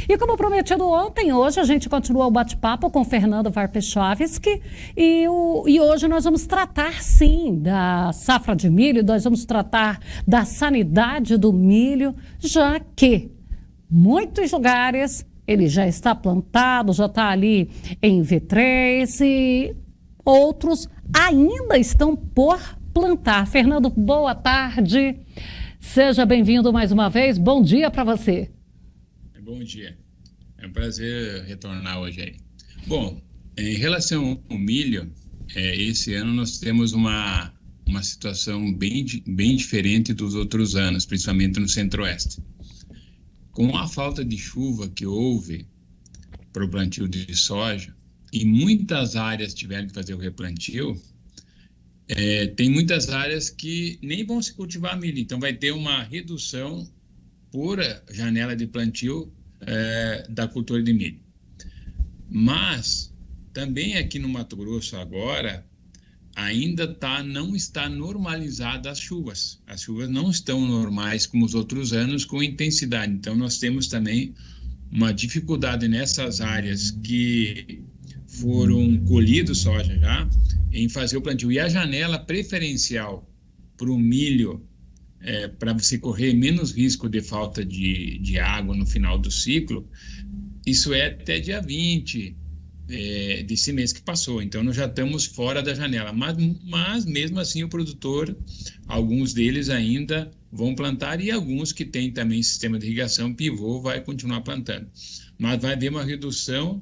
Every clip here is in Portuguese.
E como prometido ontem, hoje a gente continua o bate-papo com Fernando Warpechowski e hoje nós vamos tratar, sim, da safra de milho, nós vamos tratar da sanidade do milho, já que muitos lugares ele já está plantado, já está ali em V3 e outros ainda estão por plantar. Fernando, boa tarde. Seja bem-vindo mais uma vez. Bom dia para você. Bom dia. É um prazer retornar hoje aí. Bom, em relação ao milho, esse ano nós temos uma situação bem diferente dos outros anos, principalmente no Centro-Oeste. Com a falta de chuva que houve para o plantio de soja, e muitas áreas tiveram que fazer o replantio, tem muitas áreas que nem vão se cultivar milho, então vai ter uma redução por janela de plantio da cultura de milho. Mas também aqui no Mato Grosso agora ainda não está normalizada as chuvas. As chuvas não estão normais como os outros anos com intensidade. Então nós temos também uma dificuldade nessas áreas que foram colhidos soja já em fazer o plantio. E a janela preferencial para o milho, para você correr menos risco de falta de água no final do ciclo, isso é até dia 20 desse mês que passou. Então, nós já estamos fora da janela. Mas mesmo assim, o produtor, alguns deles ainda vão plantar e alguns que têm também sistema de irrigação pivô vai continuar plantando. Mas vai haver uma redução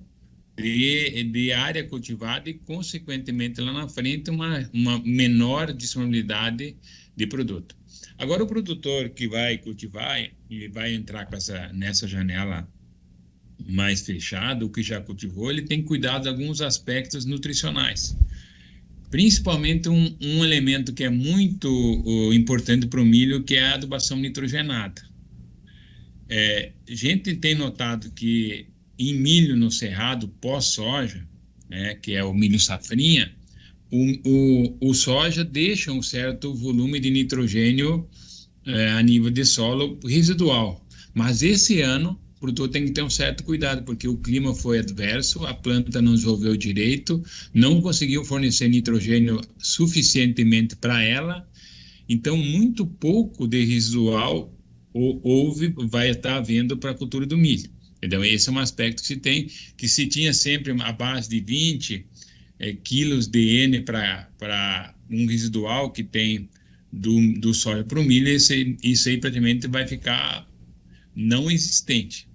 de área cultivada e, consequentemente, lá na frente, uma menor disponibilidade de produto. Agora, o produtor que vai cultivar, ele vai entrar nessa janela mais fechada, o que já cultivou, ele tem que cuidar de alguns aspectos nutricionais. Principalmente um elemento que é muito importante para o milho, que é a adubação nitrogenada. A gente tem notado que em milho no cerrado pós-soja, que é o milho safrinha, o soja deixa um certo volume de nitrogênio a nível de solo residual. Mas esse ano o produtor tem que ter um certo cuidado, porque o clima foi adverso, a planta não desenvolveu direito, não conseguiu fornecer nitrogênio suficientemente para ela, então muito pouco de residual vai estar havendo para a cultura do milho. Então, esse é um aspecto que se tinha sempre a base de 20 quilos de N para um residual que tem do soja para o milho, isso aí praticamente vai ficar não existente.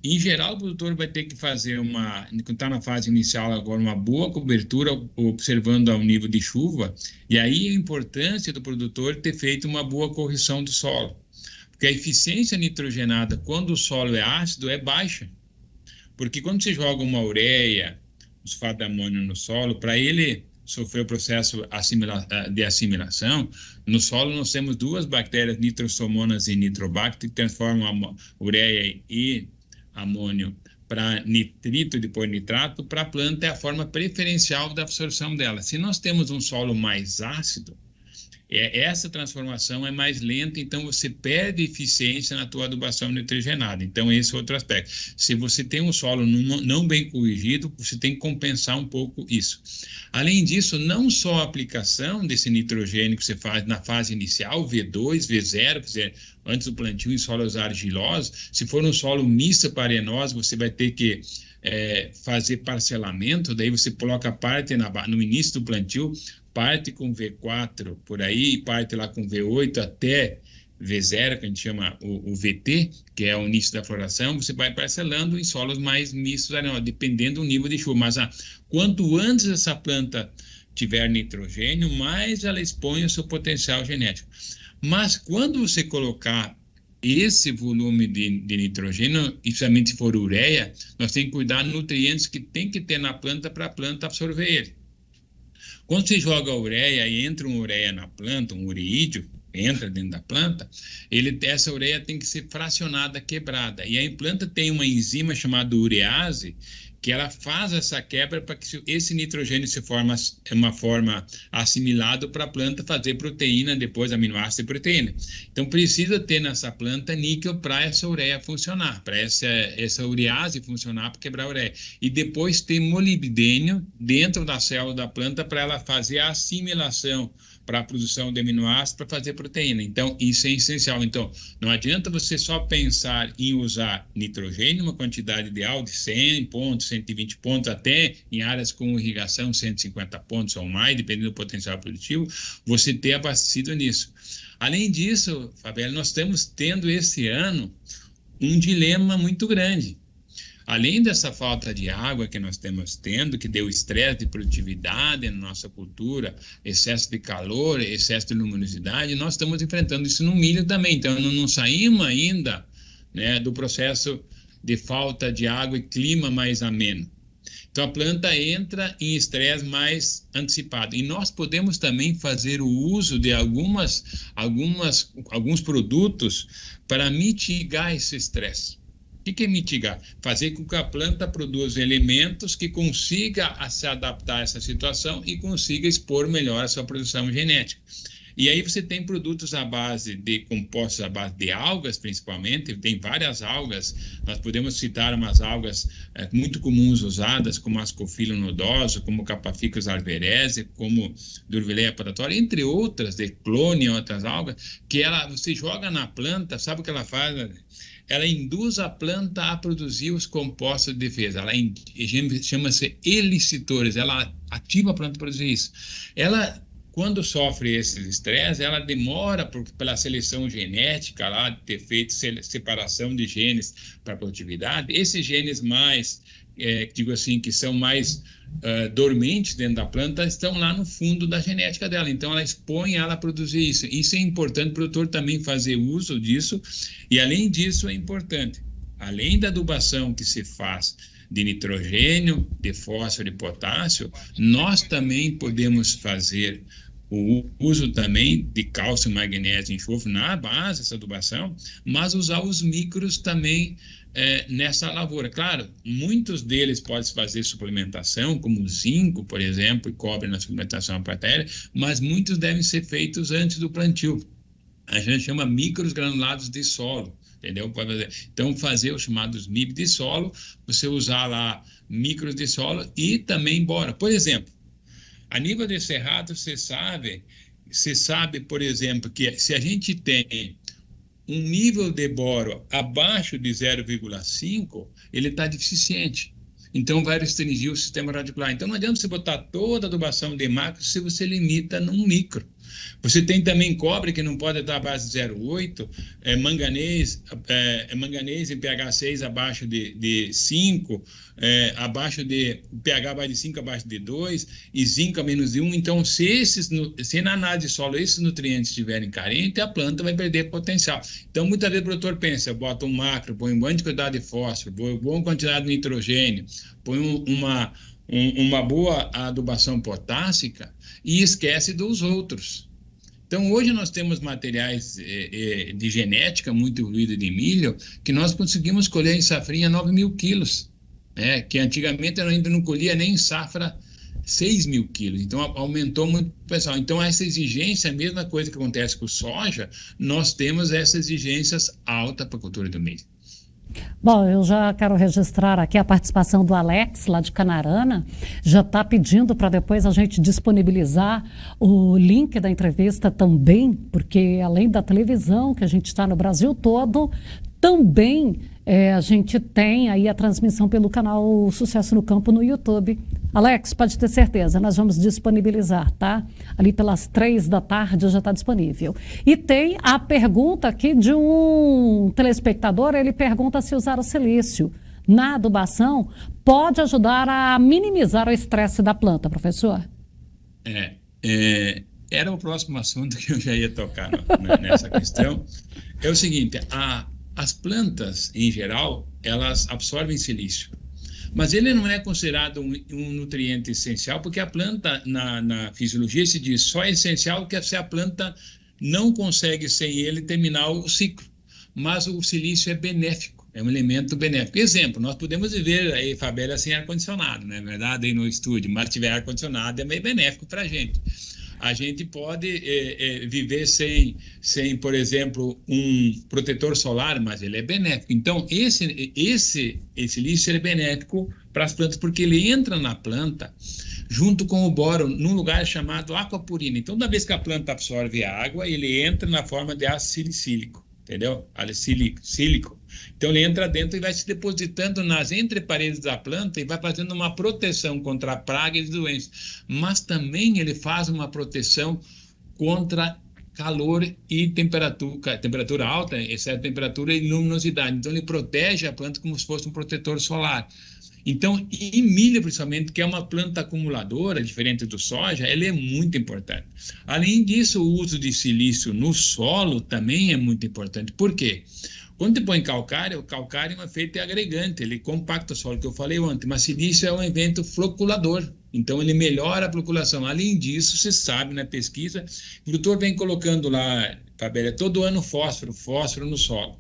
Em geral, o produtor vai ter que fazer quando está na fase inicial agora, uma boa cobertura, observando ao nível de chuva, e aí a importância do produtor ter feito uma boa correção do solo. Porque a eficiência nitrogenada, quando o solo é ácido, é baixa. Porque quando você joga uma ureia, sulfato de amônio no solo, para ele sofrer o processo de assimilação, no solo nós temos duas bactérias, nitrosomonas e nitrobacter, que transformam a ureia e amônio para nitrito e depois nitrato. Para a planta é a forma preferencial da absorção dela. Se nós temos um solo mais ácido, essa transformação é mais lenta, então você perde eficiência na tua adubação nitrogenada. Então, esse é outro aspecto. Se você tem um solo não bem corrigido, você tem que compensar um pouco isso. Além disso, não só a aplicação desse nitrogênio que você faz na fase inicial, V2, V0, antes do plantio em solos argilosos, se for um solo misto para arenoso, você vai ter que fazer parcelamento, daí você coloca parte no início do plantio, parte com V4 por aí, e parte lá com V8 até V0, que a gente chama o VT, que é o início da floração, você vai parcelando em solos mais mistos, dependendo do nível de chuva. Mas quanto antes essa planta tiver nitrogênio, mais ela expõe o seu potencial genético. Mas quando você colocar esse volume de nitrogênio, principalmente se for ureia, nós temos que cuidar dos nutrientes que tem que ter na planta para a planta absorver ele. Quando você joga a ureia e entra uma ureia na planta, um ureídeo, entra dentro da planta, essa ureia tem que ser fracionada, quebrada. E a planta tem uma enzima chamada urease, que ela faz essa quebra para que esse nitrogênio se forma uma forma assimilado para a planta fazer proteína, depois aminoácido e proteína. Então precisa ter nessa planta níquel para essa ureia funcionar, para essa urease funcionar para quebrar a ureia. E depois ter molibdênio dentro da célula da planta para ela fazer a assimilação para a produção de aminoácidos para fazer proteína. Então, isso é essencial. Então, não adianta você só pensar em usar nitrogênio, uma quantidade ideal de 100 pontos, 120 pontos, até em áreas com irrigação, 150 pontos ou mais, dependendo do potencial produtivo, você ter abastecido nisso. Além disso, Fabiola, nós estamos tendo esse ano um dilema muito grande. Além dessa falta de água que nós estamos tendo, que deu estresse de produtividade na nossa cultura, excesso de calor, excesso de luminosidade, nós estamos enfrentando isso no milho também. Então, não saímos ainda, né, do processo de falta de água e clima mais ameno. Então, a planta entra em estresse mais antecipado. E nós podemos também fazer o uso de alguns produtos para mitigar esse estresse. O que é mitigar? Fazer com que a planta produza elementos que consiga se adaptar a essa situação e consiga expor melhor a sua produção genética. E aí você tem produtos à base de compostos à base de algas, principalmente, tem várias algas, nós podemos citar umas algas muito comuns usadas, como Ascophyllum nodoso, como Capaficus arverese, como Durvillaea podatória, entre outras, de clone e outras algas, que você joga na planta, sabe o que ela faz? Ela induz a planta a produzir os compostos de defesa. Ela chama-se elicitores, ela ativa a planta a produzir isso. Ela, quando sofre esse estresse, ela demora pela seleção genética, lá, de ter feito separação de genes para a produtividade. Esses genes mais, digo assim, que são mais dormentes dentro da planta, estão lá no fundo da genética dela. Então, ela expõe ela a produzir isso. Isso é importante o produtor também fazer uso disso. E, além disso, é importante, além da adubação que se faz de nitrogênio, de fósforo e potássio, nós também podemos fazer o uso também de cálcio, magnésio e enxofre na base dessa adubação, mas usar os micros também nessa lavoura. Claro, muitos deles podem fazer suplementação, como o zinco, por exemplo, e cobre na suplementação matéria, mas muitos devem ser feitos antes do plantio. A gente chama micros granulados de solo, entendeu? Então, fazer os chamados MIB de solo, você usar lá micros de solo e também bora. Por exemplo, a nível de cerrado, você sabe, por exemplo, que se a gente tem um nível de boro abaixo de 0,5, ele está deficiente. Então, vai restringir o sistema radicular. Então, não adianta você botar toda a adubação de macro se você limita num micro. Você tem também cobre, que não pode estar abaixo de 0,8, manganês em pH 6 abaixo de 5, abaixo de pH abaixo de 5, abaixo de 2, e zinco a menos de 1. Então, se na análise de solo esses nutrientes estiverem carentes, a planta vai perder potencial. Então, muitas vezes o produtor pensa, eu boto um macro, põe uma boa quantidade de fósforo, põe uma boa quantidade de nitrogênio, põe uma boa adubação potássica e esquece dos outros. Então, hoje nós temos materiais de genética muito evoluída de milho que nós conseguimos colher em safrinha 9.000 quilos, né? Que antigamente eu ainda não colhia nem em safra 6.000 quilos. Então, aumentou muito o pessoal. Então, essa exigência, a mesma coisa que acontece com soja, nós temos essas exigências altas para a cultura do milho. Bom, eu já quero registrar aqui a participação do Alex, lá de Canarana, já está pedindo para depois a gente disponibilizar o link da entrevista também, porque além da televisão, que a gente está no Brasil todo, também a gente tem aí a transmissão pelo canal Sucesso no Campo no YouTube. Alex, pode ter certeza, nós vamos disponibilizar, tá? Ali pelas 15h já está disponível. E tem a pergunta aqui de um telespectador, ele pergunta se usar o silício na adubação pode ajudar a minimizar o estresse da planta, professor? Era o próximo assunto que eu já ia tocar nessa questão. É o seguinte, as plantas, em geral, elas absorvem silício. Mas ele não é considerado um nutriente essencial, porque a planta, na fisiologia, se diz só é essencial que se a planta não consegue, sem ele, terminar o ciclo. Mas o silício é benéfico É um elemento benéfico. Exemplo, nós podemos viver aí, Fabélia, sem ar-condicionado, não é verdade? Aí no estúdio, mas se tiver ar-condicionado é meio benéfico para a gente. A gente pode viver sem, por exemplo, um protetor solar, mas ele é benéfico. Então, esse silício é benéfico para as plantas, porque ele entra na planta junto com o boro, num lugar chamado aquaporina. Então, toda vez que a planta absorve a água, ele entra na forma de ácido silicílico, entendeu? Sílico. Então, ele entra dentro e vai se depositando nas entreparedes da planta e vai fazendo uma proteção contra pragas e doenças. Mas também ele faz uma proteção contra calor e temperatura alta, exceto temperatura e luminosidade. Então, ele protege a planta como se fosse um protetor solar. Então, em milho, principalmente, que é uma planta acumuladora, diferente do soja, ela é muito importante. Além disso, o uso de silício no solo também é muito importante. Por quê? Quando você põe calcário, o calcário é um efeito agregante, ele compacta o solo, que eu falei ontem, mas silício é um evento floculador, então ele melhora a floculação. Além disso, você sabe na pesquisa, o produtor vem colocando lá, Fabélia, todo ano fósforo no solo.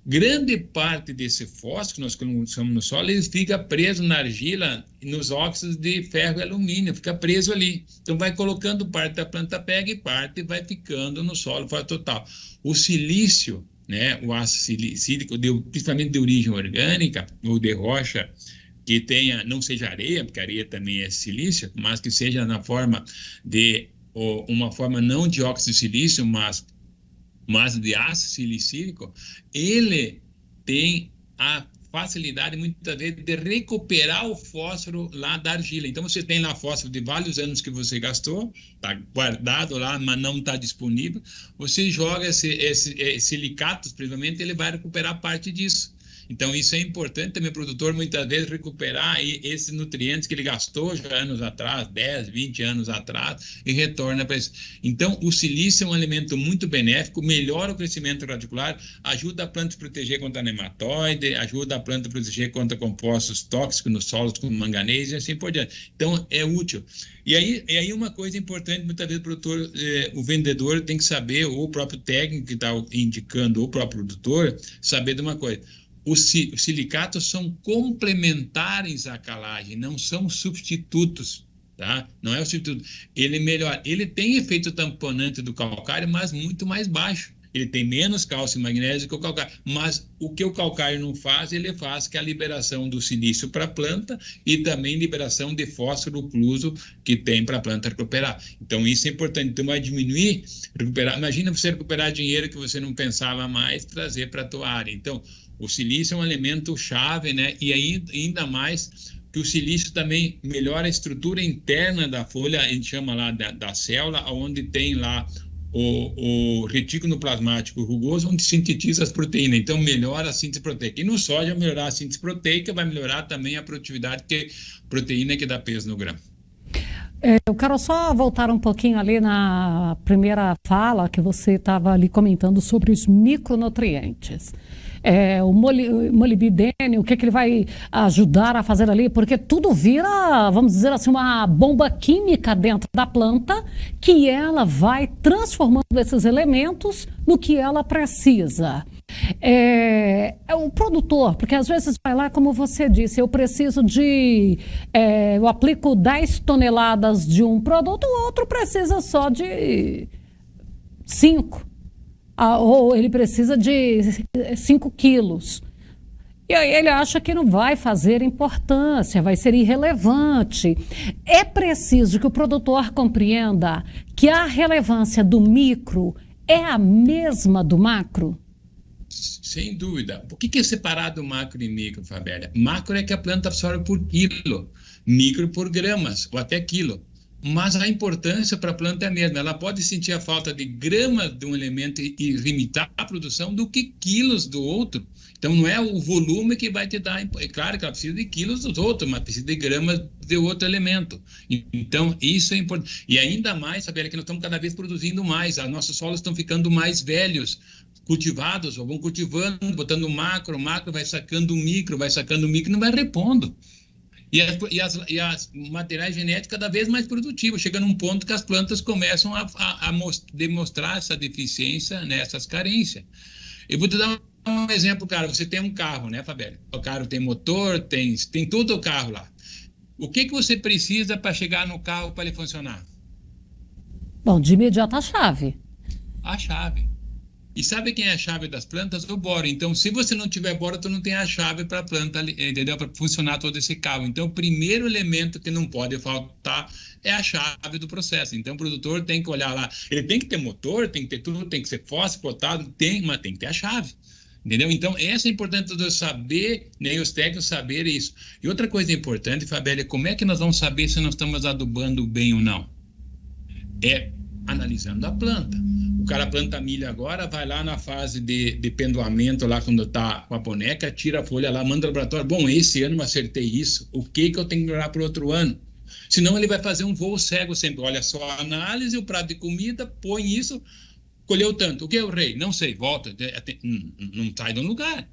Grande parte desse fósforo que nós colocamos no solo, ele fica preso na argila, nos óxidos de ferro e alumínio, fica preso ali. Então vai colocando parte da planta, pega e parte vai ficando no solo, fora total. O silício, né, o ácido silícico, principalmente de origem orgânica, ou de rocha, que tenha, não seja areia, porque areia também é silício, mas que seja na forma de, uma forma não de óxido de silício, mas de ácido silicílico, ele tem a facilidade, muitas vezes, de recuperar o fósforo lá da argila. Então, você tem lá fósforo de vários anos que você gastou, está guardado lá, mas não está disponível. Você joga silicatos, principalmente, ele vai recuperar parte disso. Então, isso é importante também o produtor, muitas vezes, recuperar esses nutrientes que ele gastou já anos atrás, 10, 20 anos atrás, e retorna para isso. Então, o silício é um alimento muito benéfico, melhora o crescimento radicular, ajuda a planta a se proteger contra nematóide, ajuda a planta a proteger contra compostos tóxicos nos solos, como manganês e assim por diante. Então, é útil. E aí uma coisa importante, muitas vezes o produtor, o vendedor tem que saber, ou o próprio técnico que está indicando, ou o próprio produtor, saber de uma coisa. Os silicatos são complementares à calagem, não são substitutos, tá? Não é o substituto. Ele melhora. Ele tem efeito tamponante do calcário, mas muito mais baixo. Ele tem menos cálcio e magnésio que o calcário. Mas o que o calcário não faz, ele faz, que é a liberação do silício para a planta e também liberação de fósforo ocluso que tem para a planta recuperar. Então, isso é importante. Então, vai diminuir, recuperar. Imagina você recuperar dinheiro que você não pensava mais, trazer para a tua área. Então, o silício é um elemento chave, né? E aí, ainda mais que o silício também melhora a estrutura interna da folha, a gente chama lá da célula, onde tem lá o retículo plasmático rugoso, onde sintetiza as proteínas. Então, melhora a síntese proteica. E no soja, melhorar a síntese proteica, vai melhorar também a produtividade, que proteína que dá peso no grão. Eu quero só voltar um pouquinho ali na primeira fala que você estava ali comentando sobre os micronutrientes. O molibdênio, o que ele vai ajudar a fazer ali, porque tudo vira, vamos dizer assim, uma bomba química dentro da planta, que ela vai transformando esses elementos no que ela precisa. O produtor, porque às vezes vai lá, como você disse, eu preciso eu aplico 10 toneladas de um produto, o outro precisa só de 5. Ou ele precisa de 5 quilos. E aí ele acha que não vai fazer importância, vai ser irrelevante. É preciso que o produtor compreenda que a relevância do micro é a mesma do macro? Sem dúvida. O que é separado macro e micro, Fabélia? Macro é que a planta absorve por quilo, micro por gramas ou até quilo. Mas a importância para a planta é a mesma. Ela pode sentir a falta de gramas de um elemento e limitar a produção do que quilos do outro. Então, não é o volume que vai te dar. É claro que ela precisa de quilos dos outros, mas precisa de gramas de outro elemento. Então, isso é importante. E ainda mais, saber que nós estamos cada vez produzindo mais. Os nossos solos estão ficando mais velhos, cultivados, ou vão cultivando, botando macro, vai sacando micro, não vai repondo. E as materiais genéticos cada vez mais produtivos, chega num ponto que as plantas começam a demonstrar essa deficiência, né, essas carências. Eu vou te dar um exemplo, cara, você tem um carro, né, Fabélia? O carro tem motor, tem tudo o carro lá. O que você precisa para chegar no carro para ele funcionar? Bom, de imediato a chave. A chave. E sabe quem é a chave das plantas? O boro. Então, se você não tiver boro, tu não tem a chave para a planta, entendeu? Para funcionar todo esse carro. Então, o primeiro elemento que não pode faltar é a chave do processo. Então, o produtor tem que olhar lá. Ele tem que ter motor, tem que ter tudo, tem que ser fósforo, potássio, mas tem que ter a chave. Entendeu? Então, essa é importante de eu saber, né, os técnicos saberem isso. E outra coisa importante, Fabélia, como é que nós vamos saber se nós estamos adubando bem ou não? É analisando a planta. O cara planta milho agora, vai lá na fase de pendoamento, lá quando está com a boneca, tira a folha lá, manda ao laboratório. Bom, esse ano eu acertei isso, o que eu tenho que melhorar para o outro ano? Senão ele vai fazer um voo cego sempre. Olha só a análise, o prato de comida, põe isso, colheu tanto. O que é o rei? Não sei, volta, não sai do lugar.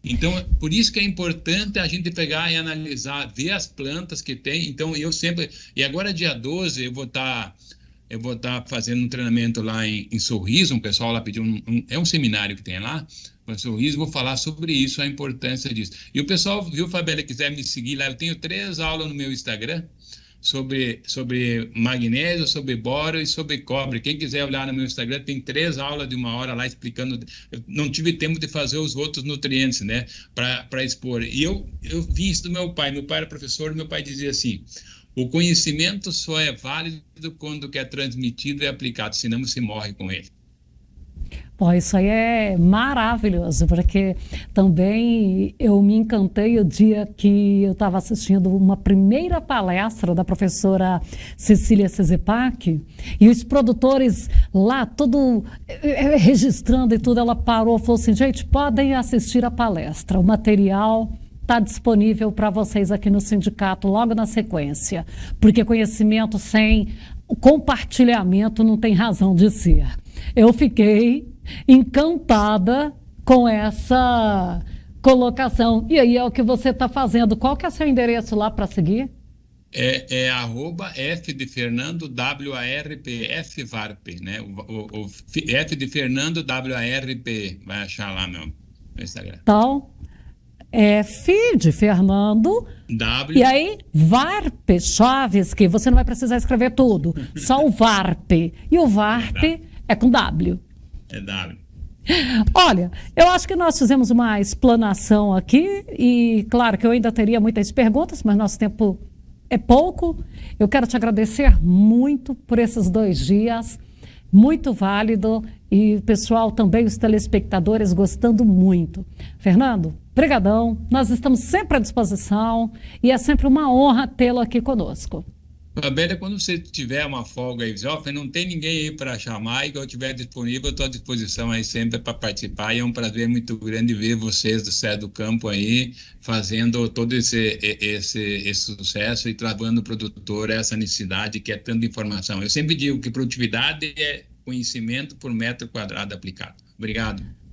Então, por isso que é importante a gente pegar e analisar, ver as plantas que tem. Então, eu sempre... E agora, dia 12, eu vou estar fazendo um treinamento lá em Sorriso, um pessoal lá pediu, é um seminário que tem lá, em Sorriso, vou falar sobre isso, a importância disso. E o pessoal, viu, Fabélia, quiser me seguir lá, eu tenho 3 aulas no meu Instagram, sobre magnésio, sobre boro e sobre cobre. Quem quiser olhar no meu Instagram, tem 3 aulas de 1 hora lá explicando. Eu não tive tempo de fazer os outros nutrientes, né, para expor. E eu vi isso do meu pai era professor, meu pai dizia assim: o conhecimento só é válido quando que é transmitido e aplicado, senão se morre com ele. Bom, isso aí é maravilhoso, porque também eu me encantei o dia que eu estava assistindo uma primeira palestra da professora Cecília Cezepac, e os produtores lá, tudo registrando e tudo, ela parou e falou assim: gente, podem assistir a palestra, o material está disponível para vocês aqui no sindicato logo na sequência, porque conhecimento sem compartilhamento não tem razão de ser. Eu fiquei encantada com essa colocação. E aí é o que você está fazendo. Qual que é o seu endereço lá para seguir? É @F de Fernando WARP, FVARP, né? O F de Fernando WARP, vai achar lá no Instagram. Então, F de Fernando, e aí VARP, Chaves, que você não vai precisar escrever tudo, só o VARP. E o VARP é com W. É W. Olha, eu acho que nós fizemos uma explanação aqui e, claro, que eu ainda teria muitas perguntas, mas nosso tempo é pouco. Eu quero te agradecer muito por esses 2 dias, muito válido, e o pessoal também, os telespectadores, gostando muito. Fernando, brigadão, nós estamos sempre à disposição e é sempre uma honra tê-lo aqui conosco. Fabélia, quando você tiver uma folga aí, não tem ninguém aí para chamar, e que eu estiver disponível, eu estou à disposição aí sempre para participar, e é um prazer muito grande ver vocês do Cé do Campo aí, fazendo todo esse sucesso e travando o produtor essa necessidade que é tanta informação. Eu sempre digo que produtividade é conhecimento por metro quadrado aplicado. Obrigado.